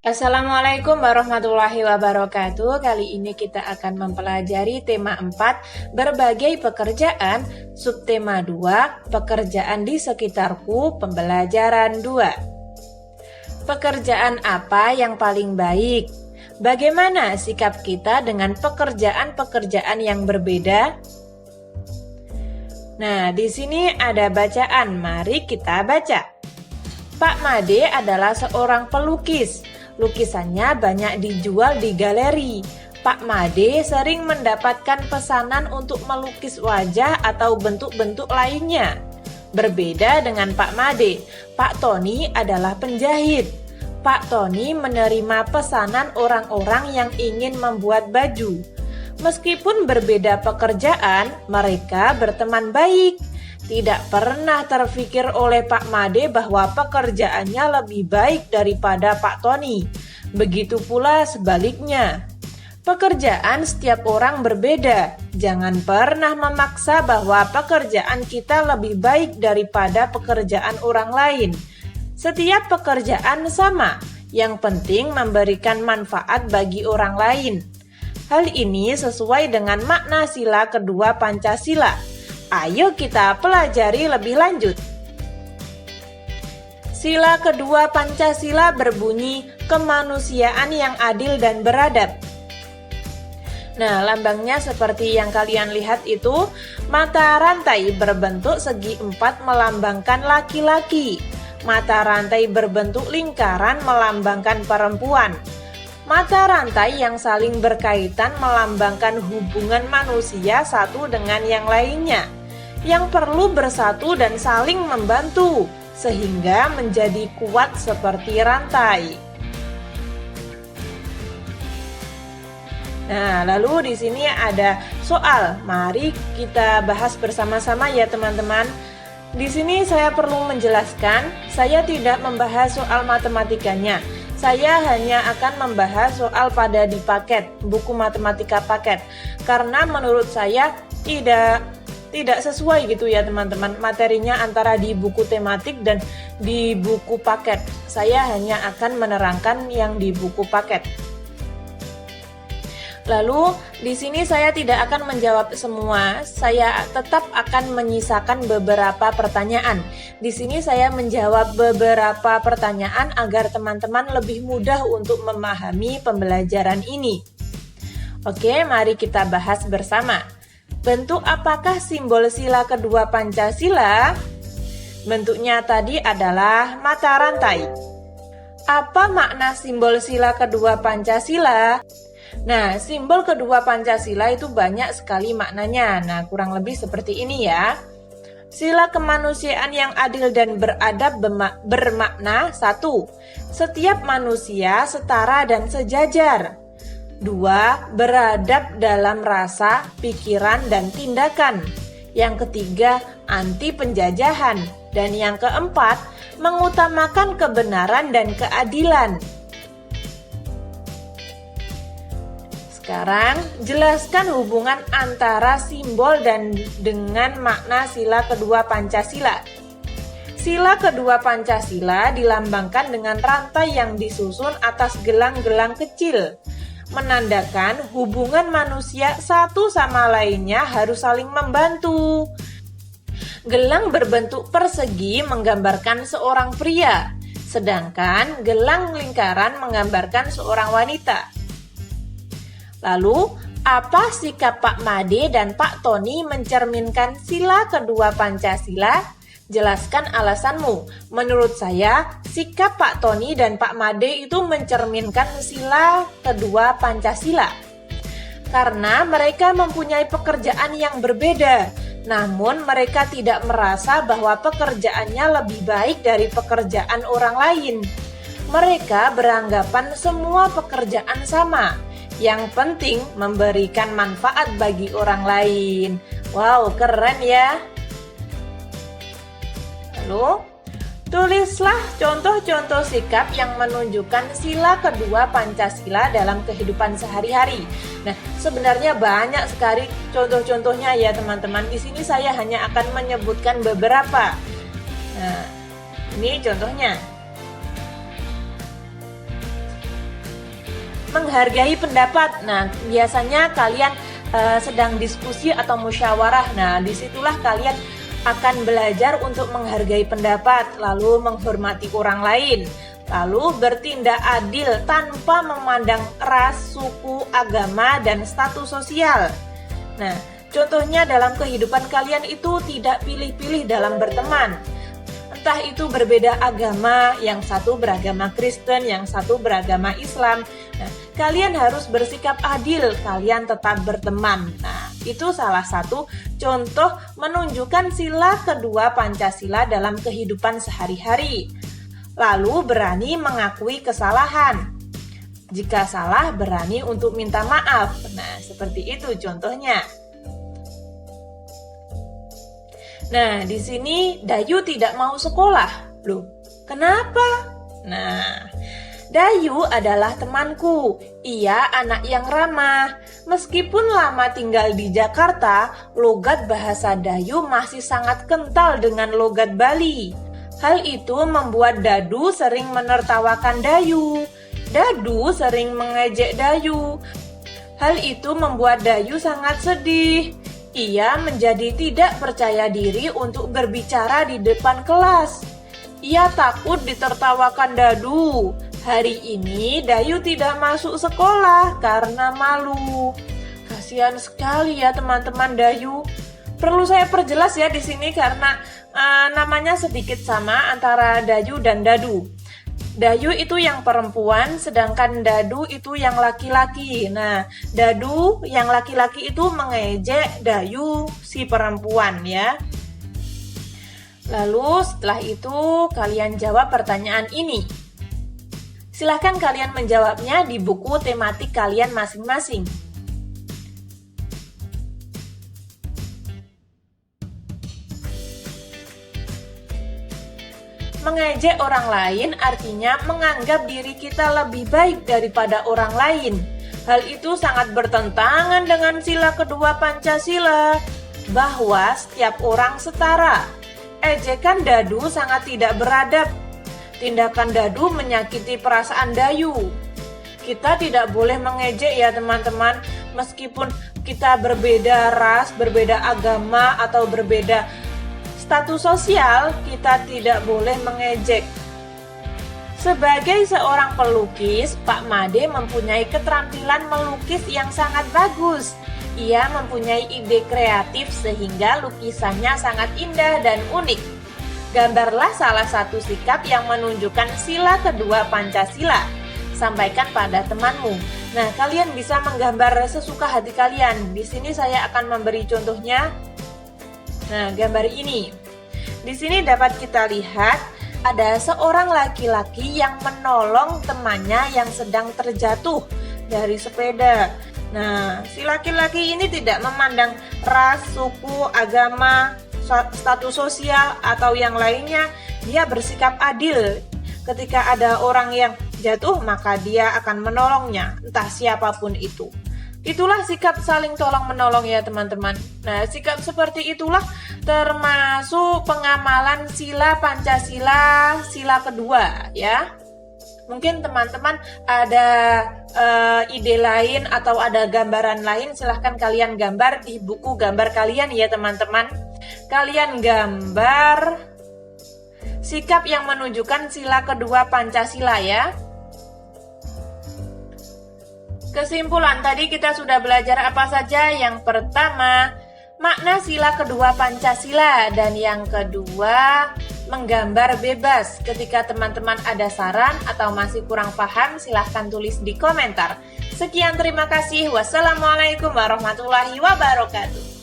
Assalamualaikum warahmatullahi wabarakatuh. Kali ini kita akan mempelajari tema 4, berbagai pekerjaan, subtema 2, pekerjaan di sekitarku, pembelajaran 2. Pekerjaan apa yang paling baik? Bagaimana sikap kita dengan pekerjaan-pekerjaan yang berbeda? Nah, di sini ada bacaan. Mari kita baca. Pak Made adalah seorang pelukis. Lukisannya banyak dijual di galeri. Pak Made sering mendapatkan pesanan untuk melukis wajah atau bentuk-bentuk lainnya. Berbeda dengan Pak Made, Pak Tony adalah penjahit. Pak Tony menerima pesanan orang-orang yang ingin membuat baju. Meskipun berbeda pekerjaan, mereka berteman baik. Tidak pernah terfikir oleh Pak Made bahwa pekerjaannya lebih baik daripada Pak Tony. Begitu pula sebaliknya. Pekerjaan setiap orang berbeda. Jangan pernah memaksa bahwa pekerjaan kita lebih baik daripada pekerjaan orang lain. Setiap pekerjaan sama. Yang penting memberikan manfaat bagi orang lain. Hal ini sesuai dengan makna sila kedua Pancasila. Ayo kita pelajari lebih lanjut. Sila kedua Pancasila berbunyi kemanusiaan yang adil dan beradab. Nah, lambangnya seperti yang kalian lihat itu, mata rantai berbentuk segi empat melambangkan laki-laki. Mata rantai berbentuk lingkaran melambangkan perempuan. Mata rantai yang saling berkaitan melambangkan hubungan manusia satu dengan yang lainnya, yang perlu bersatu dan saling membantu, sehingga menjadi kuat seperti rantai. Nah, lalu di sini ada soal. Mari kita bahas bersama-sama ya teman-teman. Di sini saya perlu menjelaskan, saya tidak membahas soal matematikanya. Saya hanya akan membahas soal pada di paket, buku matematika paket. Karena menurut saya tidak sesuai gitu ya teman-teman, materinya antara di buku tematik dan di buku paket. Saya hanya akan menerangkan yang di buku paket. Lalu di sini saya tidak akan menjawab semua, saya tetap akan menyisakan beberapa pertanyaan. Di sini saya menjawab beberapa pertanyaan agar teman-teman lebih mudah untuk memahami pembelajaran ini. Oke, mari kita bahas bersama. Bentuk apakah simbol sila kedua Pancasila? Bentuknya tadi adalah mata rantai. Apa makna simbol sila kedua Pancasila? Nah, simbol kedua Pancasila itu banyak sekali maknanya. Nah, kurang lebih seperti ini ya. Sila kemanusiaan yang adil dan beradab bermakna 1. Setiap manusia setara dan sejajar. 2. Beradab dalam rasa, pikiran, dan tindakan. Yang ketiga, anti penjajahan. Dan yang keempat, mengutamakan kebenaran dan keadilan. Sekarang, jelaskan hubungan antara simbol dan dengan makna sila kedua Pancasila. Sila kedua Pancasila dilambangkan dengan rantai yang disusun atas gelang-gelang kecil, menandakan hubungan manusia satu sama lainnya harus saling membantu. Gelang berbentuk persegi menggambarkan seorang pria, sedangkan gelang lingkaran menggambarkan seorang wanita. Lalu, apa sikap Pak Made dan Pak Tony mencerminkan sila kedua Pancasila? Jelaskan alasanmu. Menurut saya, sikap Pak Tony dan Pak Made itu mencerminkan sila kedua Pancasila. Karena mereka mempunyai pekerjaan yang berbeda, namun mereka tidak merasa bahwa pekerjaannya lebih baik dari pekerjaan orang lain. Mereka beranggapan semua pekerjaan sama. Yang penting memberikan manfaat bagi orang lain. Wow, keren ya. Lalu, tulislah contoh-contoh sikap yang menunjukkan sila kedua Pancasila dalam kehidupan sehari-hari. Nah, sebenarnya banyak sekali contoh-contohnya ya teman-teman. Di sini saya hanya akan menyebutkan beberapa. Nah, ini contohnya. menghargai pendapat. Nah, biasanya kalian sedang diskusi atau musyawarah. Nah, disitulah kalian akan belajar untuk menghargai pendapat, lalu menghormati orang lain, lalu bertindak adil tanpa memandang ras, suku, agama, dan status sosial. Nah, contohnya dalam kehidupan kalian itu tidak pilih-pilih dalam berteman. Entah itu berbeda agama, yang satu beragama Kristen, yang satu beragama Islam. Nah, kalian harus bersikap adil, kalian tetap berteman. Nah, itu salah satu contoh menunjukkan sila kedua Pancasila dalam kehidupan sehari-hari. Lalu berani mengakui kesalahan. Jika salah, berani untuk minta maaf. Nah, seperti itu contohnya. Nah, di sini Dayu tidak mau sekolah. Loh, kenapa? Nah, Dayu adalah temanku. Ia anak yang ramah. Meskipun lama tinggal di Jakarta, logat bahasa Dayu masih sangat kental dengan logat Bali. Hal itu membuat Dadu sering menertawakan Dayu. Dadu sering mengejek Dayu. Hal itu membuat Dayu sangat sedih. Ia menjadi tidak percaya diri untuk berbicara di depan kelas. Ia takut ditertawakan Dadu. Hari ini Dayu tidak masuk sekolah karena malu. Kasihan sekali ya teman-teman Dayu. Perlu saya perjelas ya di sini karena namanya sedikit sama antara Dayu dan Dadu. Dayu itu yang perempuan, sedangkan Dadu itu yang laki-laki. Nah, Dadu yang laki-laki itu mengejek Dayu si perempuan ya. Lalu setelah itu kalian jawab pertanyaan ini. Silahkan kalian menjawabnya di buku tematik kalian masing-masing. Mengejek orang lain artinya menganggap diri kita lebih baik daripada orang lain. Hal itu sangat bertentangan dengan sila kedua Pancasila, bahwa setiap orang setara. Ejekan Dadu sangat tidak beradab. Tindakan Dadu menyakiti perasaan Dayu. Kita tidak boleh mengejek ya teman-teman, meskipun kita berbeda ras, berbeda agama, atau berbeda status sosial, kita tidak boleh mengejek. Sebagai seorang pelukis, Pak Made mempunyai keterampilan melukis yang sangat bagus. Ia mempunyai ide kreatif sehingga lukisannya sangat indah dan unik. Gambarlah salah satu sikap yang menunjukkan sila kedua Pancasila. Sampaikan pada temanmu. Nah, kalian bisa menggambar sesuka hati kalian. Di sini saya akan memberi contohnya. Nah, gambar ini. Di sini dapat kita lihat ada seorang laki-laki yang menolong temannya yang sedang terjatuh dari sepeda. Nah, si laki-laki ini tidak memandang ras, suku, agama, status sosial, atau yang lainnya. Dia bersikap adil. Ketika ada orang yang jatuh, maka dia akan menolongnya, entah siapapun itu. Itulah sikap saling tolong-menolong ya teman-teman. Nah, sikap seperti itulah termasuk pengamalan sila Pancasila, sila kedua ya. Mungkin teman-teman ada ide lain atau ada gambaran lain, silahkan kalian gambar di buku gambar kalian ya teman-teman. Kalian gambar sikap yang menunjukkan sila kedua Pancasila ya. Kesimpulan tadi kita sudah belajar apa saja? Yang pertama, makna sila kedua Pancasila, dan yang kedua, menggambar bebas. Ketika teman-teman ada saran atau masih kurang paham, silahkan tulis di komentar. Sekian, terima kasih. Wassalamualaikum warahmatullahi wabarakatuh.